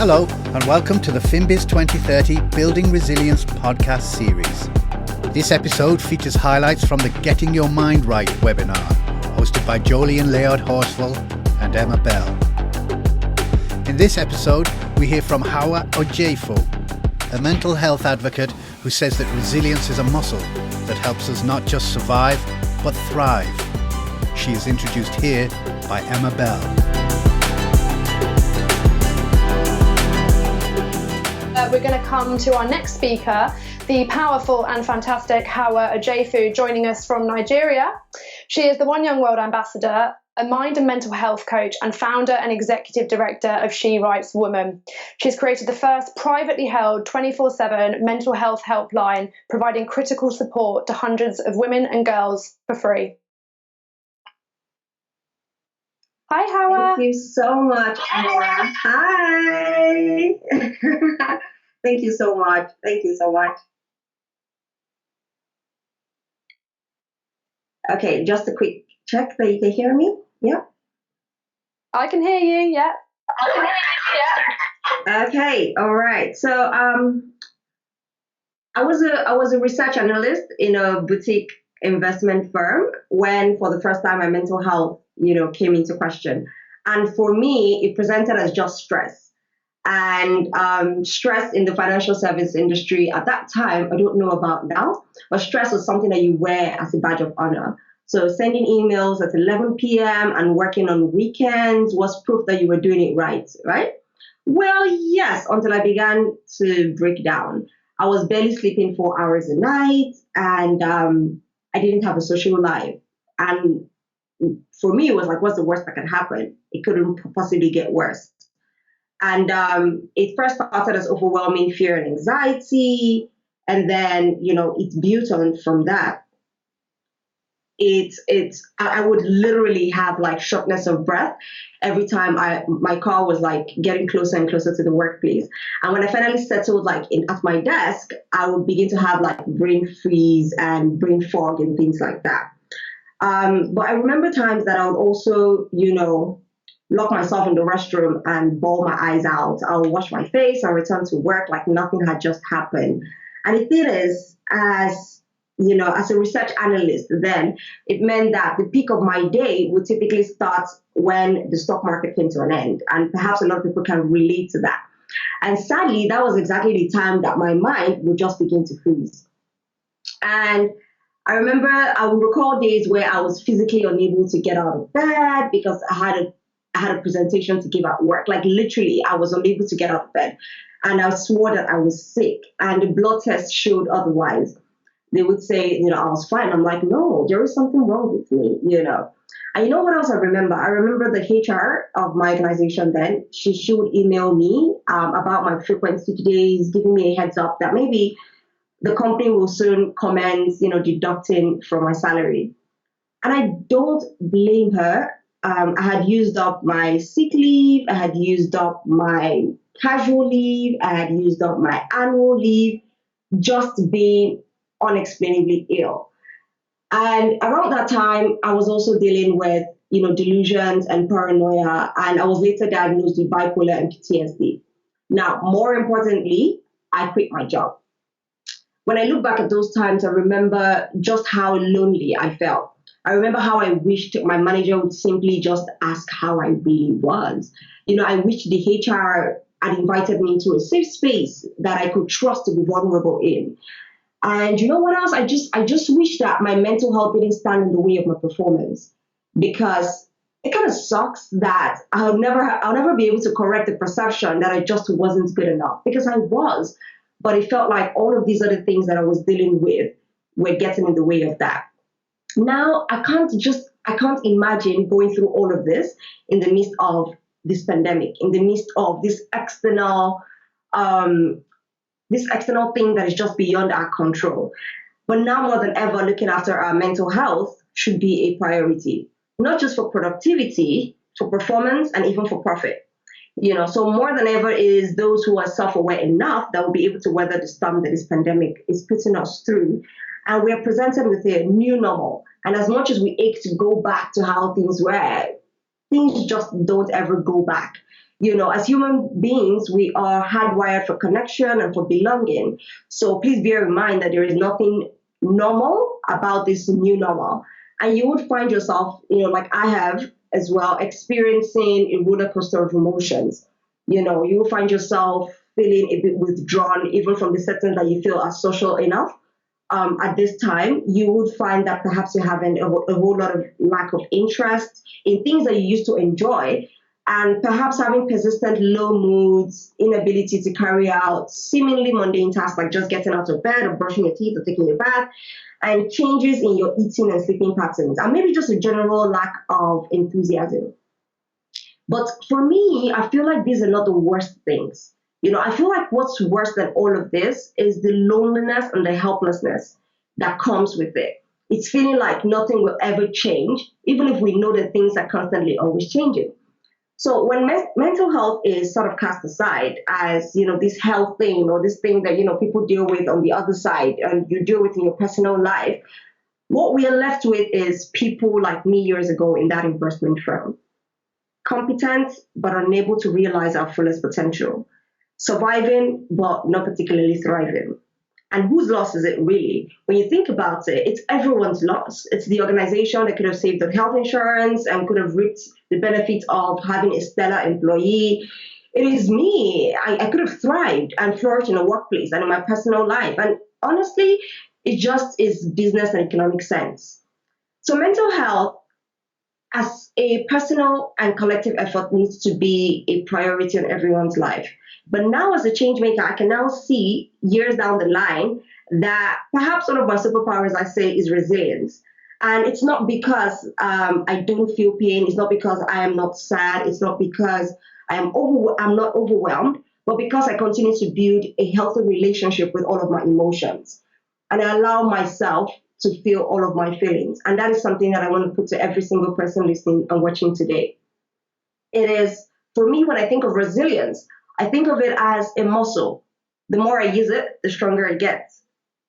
Hello, and welcome to the FinBiz 2030 Building Resilience podcast series. This episode features highlights from the Getting Your Mind Right webinar, hosted by Jolie and Leod Horsfall and Emma Bell. In this episode, we hear from Hauwa Ojeifo, a mental health advocate who says that resilience is a muscle that helps us not just survive, but thrive. She is introduced here by Emma Bell. We're going to come to our next speaker, the powerful and fantastic Hauwa Ojeifo, joining us from Nigeria. She is the One Young World Ambassador, a mind and mental health coach, and founder and executive director of She Writes Woman. She's created the first privately held 24/7 mental health helpline, providing critical support to hundreds of women and girls for free. Hi, Hauwa. Thank you so much, Emma. Hi. Thank you so much. Thank you so much. Okay, just a quick check that you can hear me. Yeah. I can hear you. Yeah. Okay. All right. So, I was a research analyst in a boutique investment firm when, for the first time, my mental health, came into question. And for me, it presented as just stress. And stress in the financial service industry at that time, I don't know about now, but stress was something that you wear as a badge of honor. So sending emails at 11 p.m. and working on weekends was proof that you were doing it right? Well, yes, until I began to break down. I was barely sleeping 4 hours a night, and I didn't have a social life. And for me, it was like, what's the worst that can happen? It couldn't possibly get worse. And it first started as overwhelming fear and anxiety. And then, it built on from that. I would literally have like shortness of breath every time my car was like getting closer and closer to the workplace. And when I finally settled at my desk, I would begin to have like brain freeze and brain fog and things like that. But I remember times that I would also, lock myself in the restroom and bawl my eyes out. I'll wash my face and return to work like nothing had just happened. And the thing is, as a research analyst, then it meant that the peak of my day would typically start when the stock market came to an end. And perhaps a lot of people can relate to that. And sadly, that was exactly the time that my mind would just begin to freeze. And I remember I would recall days where I was physically unable to get out of bed because I had a presentation to give at work. Like literally, I was unable to get out of bed. And I swore that I was sick. And the blood test showed otherwise. They would say, I was fine. I'm like, no, there is something wrong with me, And you know what else I remember? I remember the HR of my organization then. She would email me about my frequent sick days, giving me a heads up that maybe the company will soon commence, deducting from my salary. And I don't blame her. I had used up my sick leave. I had used up my casual leave. I had used up my annual leave, just being unexplainably ill. And around that time, I was also dealing with, delusions and paranoia. And I was later diagnosed with bipolar and PTSD. Now, more importantly, I quit my job. When I look back at those times, I remember just how lonely I felt. I remember how I wished my manager would simply just ask how I really was. I wish the HR had invited me into a safe space that I could trust to be vulnerable in. And you know what else? I just wish that my mental health didn't stand in the way of my performance, because it kind of sucks that I'll never be able to correct the perception that I just wasn't good enough, because I was. But it felt like all of these other things that I was dealing with were getting in the way of that. Now, I can't imagine going through all of this in the midst of this pandemic, in the midst of this external thing that is just beyond our control. But now more than ever, looking after our mental health should be a priority, not just for productivity, for performance, and even for profit. So more than ever is those who are self-aware enough that will be able to weather the storm that this pandemic is putting us through. And we are presented with a new normal. And as much as we ache to go back to how things were, things just don't ever go back. As human beings, we are hardwired for connection and for belonging. So please bear in mind that there is nothing normal about this new normal. And you would find yourself, like I have as well, experiencing a roller coaster of emotions. You will find yourself feeling a bit withdrawn, even from the settings that you feel are social enough. At this time, you would find that perhaps you're having a whole lot of lack of interest in things that you used to enjoy, and perhaps having persistent low moods, inability to carry out seemingly mundane tasks like just getting out of bed or brushing your teeth or taking your bath, and changes in your eating and sleeping patterns, and maybe just a general lack of enthusiasm. But for me, I feel like these are not the worst things. I feel like what's worse than all of this is the loneliness and the helplessness that comes with it. It's feeling like nothing will ever change, even if we know that things are constantly always changing. So when mental health is sort of cast aside as, this health thing or this thing that, people deal with on the other side and you deal with in your personal life, what we are left with is people like me years ago in that investment firm. Competent, but unable to realize our fullest potential. Surviving, but not particularly thriving. And whose loss is it really? When you think about it, it's everyone's loss. It's the organization that could have saved on health insurance and could have reaped the benefits of having a stellar employee. It is me. I could have thrived and flourished in a workplace and in my personal life. And honestly, it just is business and economic sense. So mental health as a personal and collective effort needs to be a priority in everyone's life. But now as a change maker, I can now see years down the line that perhaps one of my superpowers, I say, is resilience. And it's not because I don't feel pain. It's not because I am not sad. It's not because I'm not overwhelmed, but because I continue to build a healthy relationship with all of my emotions. And I allow myself to feel all of my feelings. And that is something that I want to put to every single person listening and watching today. It is, for me, when I think of resilience, I think of it as a muscle. The more I use it, the stronger it gets.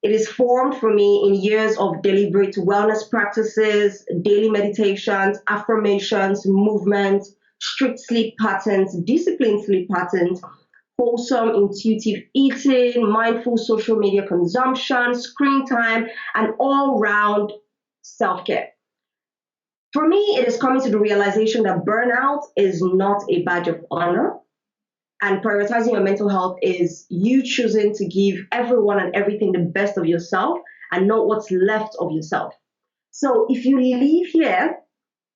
It is formed for me in years of deliberate wellness practices, daily meditations, affirmations, movement, strict sleep patterns, disciplined sleep patterns, wholesome, intuitive eating, mindful social media consumption, screen time, and all-round self-care. For me, it is coming to the realization that burnout is not a badge of honor. And prioritizing your mental health is you choosing to give everyone and everything the best of yourself and not what's left of yourself. So if you leave here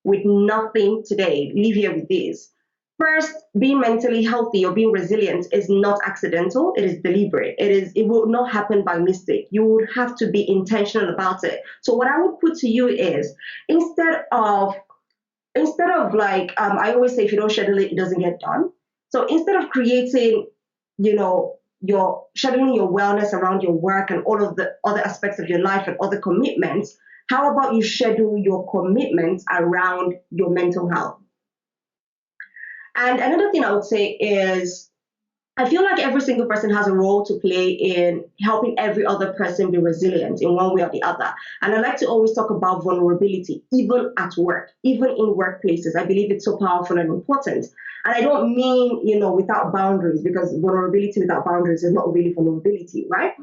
with nothing today, leave here with this. First, being mentally healthy or being resilient is not accidental. It is deliberate. It will not happen by mistake. You would have to be intentional about it. So what I would put to you is instead of I always say, if you don't schedule it, it doesn't get done. So instead of creating, your scheduling your wellness around your work and all of the other aspects of your life and other commitments, how about you schedule your commitments around your mental health? And another thing I would say is, I feel like every single person has a role to play in helping every other person be resilient in one way or the other. And I like to always talk about vulnerability, even at work, even in workplaces. I believe it's so powerful and important. And I don't mean, without boundaries, because vulnerability without boundaries is not really vulnerability, right?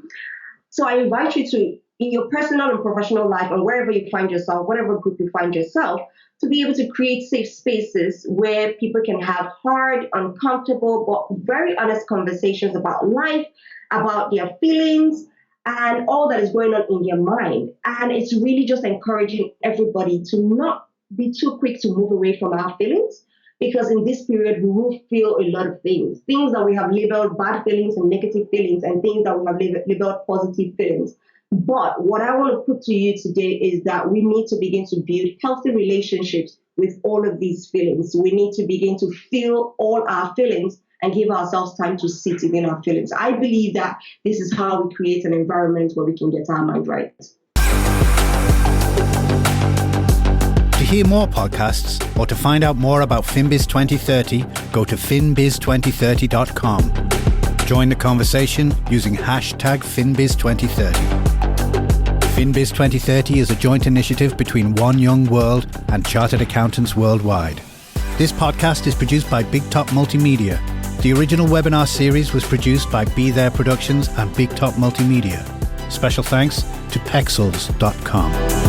So I invite you to, in your personal and professional life and wherever you find yourself, whatever group you find yourself, to be able to create safe spaces where people can have hard, uncomfortable, but very honest conversations about life, about their feelings, and all that is going on in their mind. And it's really just encouraging everybody to not be too quick to move away from our feelings, because in this period, we will feel a lot of things that we have labeled bad feelings and negative feelings, and things that we have labeled positive feelings. But what I want to put to you today is that we need to begin to build healthy relationships with all of these feelings. We need to begin to feel all our feelings and give ourselves time to sit within our feelings. I believe that this is how we create an environment where we can get our mind right. To hear more podcasts or to find out more about FinBiz 2030, go to finbiz2030.com. Join the conversation using hashtag FinBiz2030. FinBiz 2030 is a joint initiative between One Young World and Chartered Accountants Worldwide. This podcast is produced by Big Top Multimedia. The original webinar series was produced by Be There Productions and Big Top Multimedia. Special thanks to Pexels.com.